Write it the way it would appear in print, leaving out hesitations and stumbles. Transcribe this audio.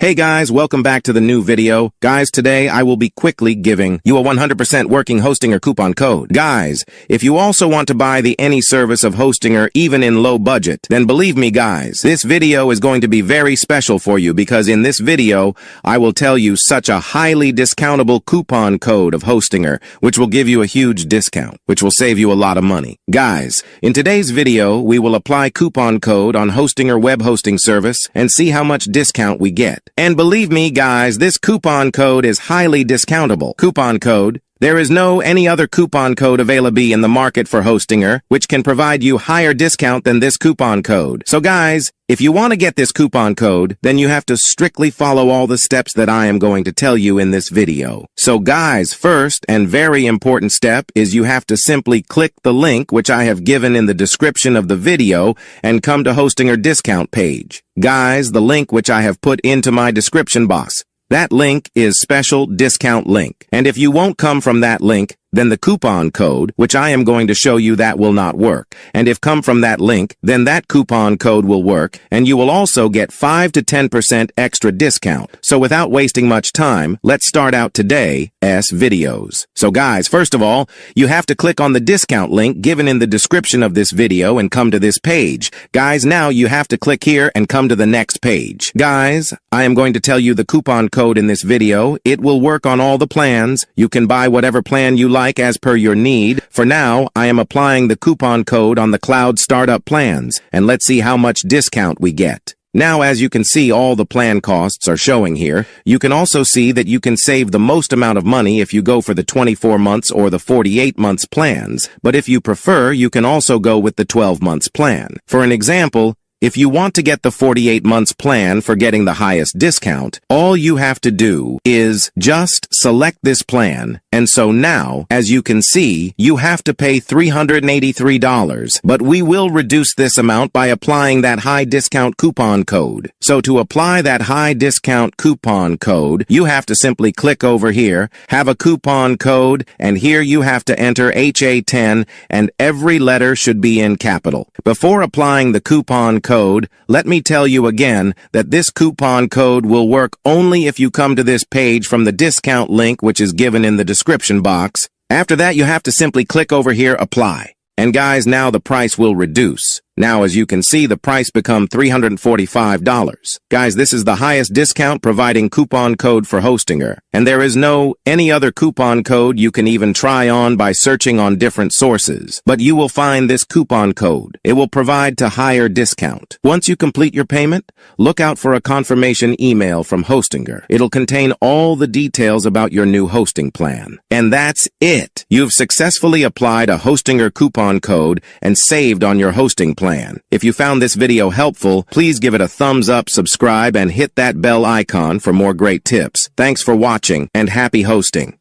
Hey guys, welcome back to the new video. Guys, today I will be quickly giving you a 100% working Hostinger coupon code. Guys, if you also want to buy the any service of Hostinger even in low budget, then believe me guys, this video is going to be very special for you because in this video, I will tell you such a highly discountable coupon code of Hostinger, which will give you a huge discount, which will save you a lot of money. Guys, in today's video, we will apply coupon code on Hostinger web hosting service and see how much discount we get. And believe me, guys, this coupon code is highly discountable. Coupon code. There is no any other coupon code available in the market for Hostinger, which can provide you higher discount than this coupon code. So guys, if you want to get this coupon code, then you have to strictly follow all the steps that I am going to tell you in this video. So guys, first and very important step is you have to simply click the link which I have given in the description of the video and come to Hostinger discount page. Guys, the link which I have put into my description box. That link is special discount link. And if you won't come from that link, then the coupon code, which I am going to show you, that will not work. And if come from that link, then that coupon code will work, and you will also get 5 to 10% extra discount. So without wasting much time, let's start out today's videos. So guys, first of all, you have to click on the discount link given in the description of this video and come to this page. Guys, now you have to click here and come to the next page. Guys, I am going to tell you the coupon code in this video. It will work on all the plans. You can buy whatever plan you like as per your need. For now, I am applying the coupon code on the cloud startup plans, and let's see how much discount we get. Now, as you can see, all the plan costs are showing here. You can also see that you can save the most amount of money if you go for the 24 months or the 48 months plans. But if you prefer, you can also go with the 12 months plan. For an example, if you want to get the 48 months plan for getting the highest discount, all you have to do is just select this plan. And so now, as you can see, you have to pay $383, but we will reduce this amount by applying that high discount coupon code. So to apply that high discount coupon code, you have to simply click over here, have a coupon code, and here you have to enter HA10, and every letter should be in capital. Before applying the coupon code, let me tell you again that this coupon code will work only if you come to this page from the discount link which is given in the description box. After that, you have to simply click over here, apply. And guys, now the price will reduce. Now, as you can see, the price become $345. Guys, this is the highest discount providing coupon code for Hostinger. And there is no any other coupon code you can even try on by searching on different sources. But you will find this coupon code. It will provide to higher discount. Once you complete your payment, look out for a confirmation email from Hostinger. It'll contain all the details about your new hosting plan. And that's it. You've successfully applied a Hostinger coupon code and saved on your hosting plan. If you found this video helpful, please give it a thumbs up, subscribe, and hit that bell icon for more great tips. Thanks for watching, and happy hosting.